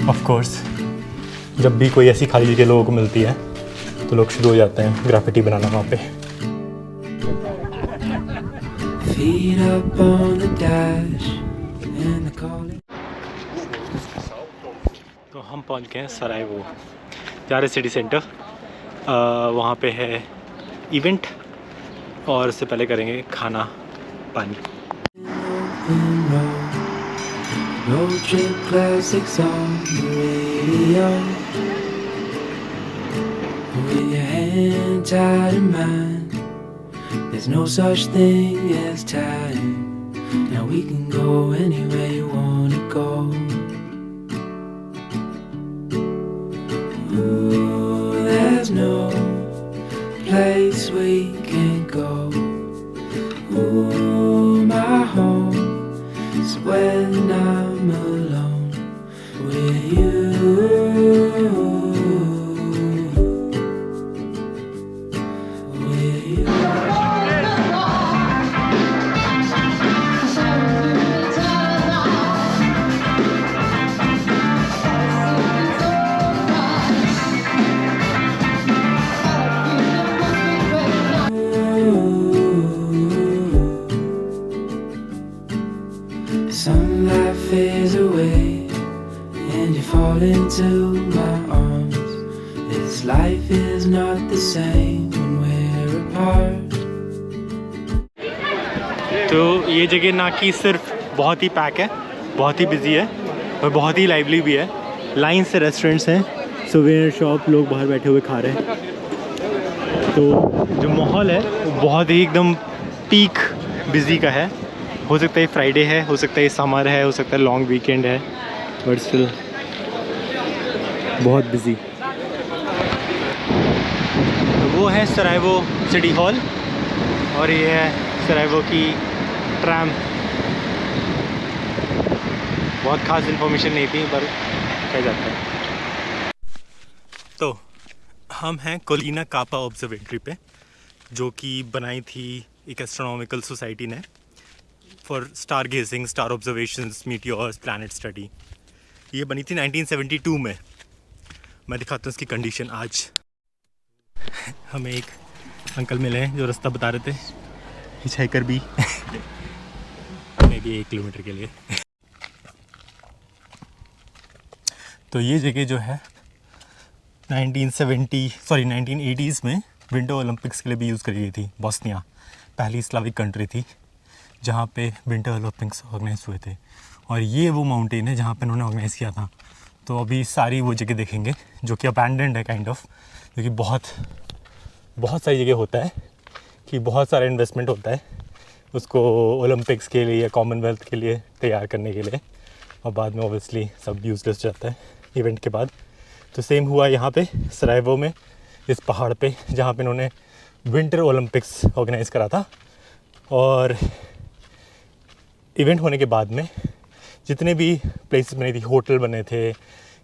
Of course जब भी कोई ऐसी खाली जगह लोगों को मिलती है तो लोग शुरू हो जाते हैं ग्राफिटी बनाना वहाँ पे। तो हम पहुँच गए हैं सरायवो, जा रहे सिटी सेंटर। वहाँ पे है इवेंट और उससे पहले करेंगे खाना पानी। Road trip classics on the radio, with your hand tied in mine. There's no such thing as time. Now we can go anywhere you wanna go. Ooh, there's no place we can't go. Ooh, my home is when I'm alone with you. With you. Sunlight fades away and you fall into my arms. This life is not the same when we're apart. तो ये जगह ना कि सिर्फ बहुत ही pack है, बहुत ही busy है और बहुत ही लाइवली भी है। लाइन से रेस्टोरेंट्स हैं, सुवेनियर शॉप, लोग बाहर बैठे हुए खा रहे हैं। तो जो माहौल है वो बहुत ही एकदम पीक बिजी का है। हो सकता है फ्राइडे है, हो सकता है समर है, हो सकता है लॉन्ग वीकेंड है, बट स्टिल बहुत बिजी। तो वो है सरायवो सिटी हॉल और ये है सरायवो की ट्रैम। बहुत खास इन्फॉर्मेशन नहीं थी पर कह जाता है। तो हम हैं कोलिना कापा ऑब्जर्वेटरी पे, जो कि बनाई थी एक एस्ट्रोनॉमिकल सोसाइटी ने for stargazing, star observations, meteors, planet study. ये बनी थी 1972 में। मैं दिखाता हूँ इसकी कंडीशन आज। हमें एक अंकल मिले हैं जो रास्ता बता रहे थे, हिचहाइकर भी मे भी 1 किलोमीटर के लिए। तो ये जगह जो है 1980s में विंटर ओलंपिक्स के लिए भी यूज़ करी गई थी। बोस्निया पहली स्लाविक कंट्री थी जहाँ पे विंटर ओलंपिक्स ऑर्गेनाइज हुए थे, और ये वो माउंटेन है जहाँ पे उन्होंने ऑर्गेनाइज़ किया था। तो अभी सारी वो जगह देखेंगे जो कि अबैंडन्ड है काइंड ऑफ, क्योंकि बहुत सारी जगह होता है कि बहुत सारा इन्वेस्टमेंट होता है उसको ओलंपिक्स के लिए या कॉमनवेल्थ के लिए तैयार करने के लिए, और बाद में ऑब्वियसली सब यूजलेस जाता है इवेंट के बाद। तो सेम हुआ यहाँ पे सरायवो में, इस पहाड़ पे जहाँ पे इन्होंने विंटर ओलंपिक्स ऑर्गेनाइज़ करा था। और इवेंट होने के बाद में जितने भी प्लेसेस बने थे, होटल बने थे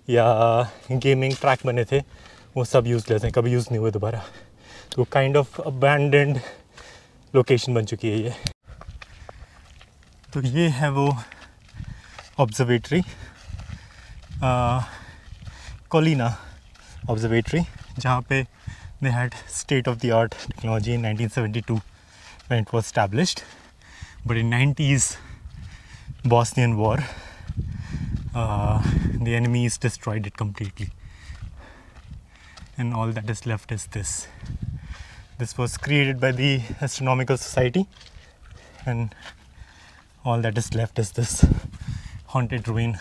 या गेमिंग ट्रैक बने थे, वो सब यूज़लेस हैं, कभी यूज़ नहीं हुए दोबारा। तो काइंड ऑफ अबैंडन्ड लोकेशन बन चुकी है ये। तो ये है वो ऑब्जर्वेटरी, कोलिना ऑब्जर्वेटरी, जहाँ पे they had state of the art technology in 1972 when it was established. But in 90s Bosnian war, the enemies destroyed it completely, and all that is left is this. This was created by the Astronomical Society, and all that is left is this haunted ruin.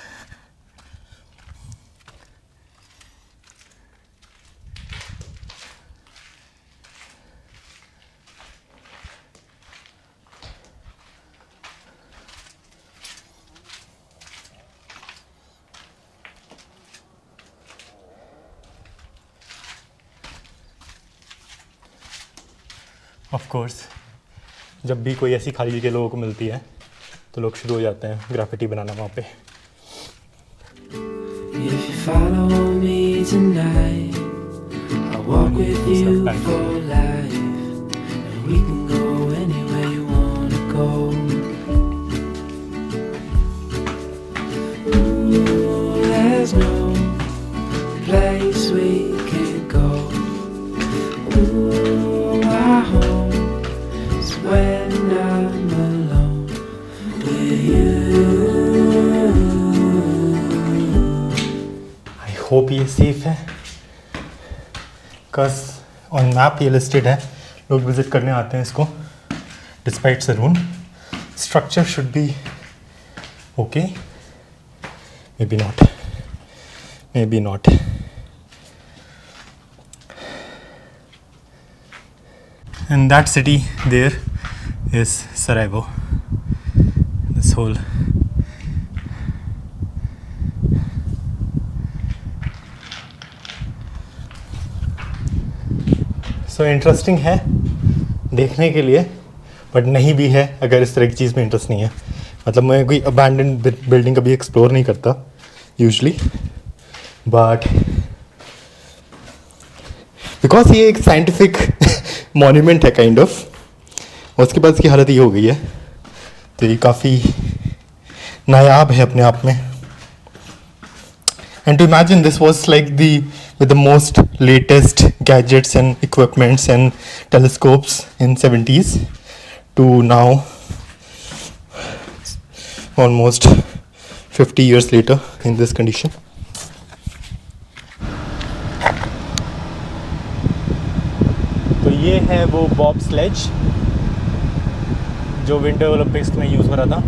Of course जब भी कोई ऐसी खाली जगह लोगों को मिलती है तो लोग शुरू हो जाते हैं ग्राफिटी बनाना वहाँ पे। If you follow me tonight, I'll walk with you for life, and we can go anywhere you wanna go. Ooh, there's no hope ये सेफ है, बिकॉज ऑन मैप ये लिस्टेड है, लोग विजिट करने आते हैं इसको. डिस्पाइट सरून, structure should be okay, may be not, may be not. And that city there is Sarajevo. This whole so interesting है देखने के लिए, बट नहीं भी है अगर इस तरह की चीज़ में इंटरेस्ट नहीं है. मतलब मैं कोई अबैंडन्ड बिल्डिंग कभी एक्सप्लोर नहीं करता यूजली, बट बिकॉज ये एक साइंटिफिक मॉन्यूमेंट है काइंड ऑफ, और उसके बाद इसकी हालत ये हो गई है, तो ये काफ़ी नायाब है अपने आप में. And to imagine this was like the with the most latest gadgets and equipments and telescopes in 70s to now almost 50 years later in this condition. तो ये है वो बॉब स्लेज जो विंटर ओलंपिक्स में यूज़ हो रहा था,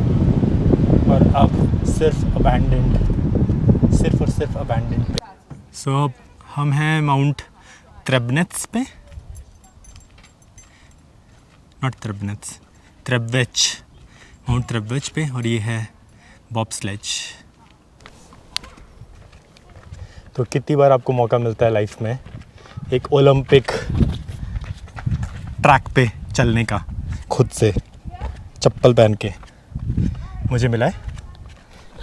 और अब सिर्फ अबैंडन्ड, सिर्फ और सिर्फ अबैंडन्ड. सो अब हम हैं माउंट त्रेबनेत्स पे, नॉट त्रेबनेत्स, त्रेबवेच, माउंट त्रेबवेच पे, और ये है बॉब स्लेज. तो कितनी बार आपको मौका मिलता है लाइफ में एक ओलंपिक ट्रैक पे चलने का, खुद से चप्पल पहन के. मुझे मिला है,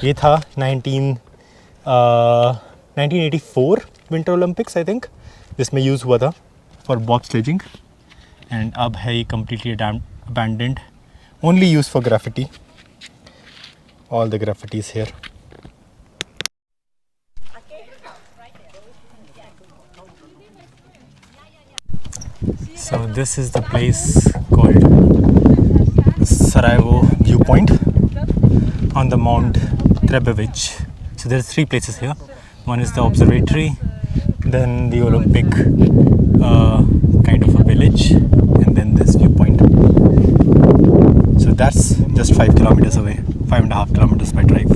ये था 1984 विंटर ओलंपिक्स आई थिंक, जिसमें यूज़ हुआ था फॉर बॉब स्लेजिंग. एंड अब है ये completely abandoned, only use for graffiti. All the graffitis here. So this is the place called Sarajevo Viewpoint on the Mount Trebević. So there are 3 places here. One is the observatory, then the Olympic kind of a village, and then this viewpoint. So that's just 5 kilometers away, 5.5 kilometers by drive.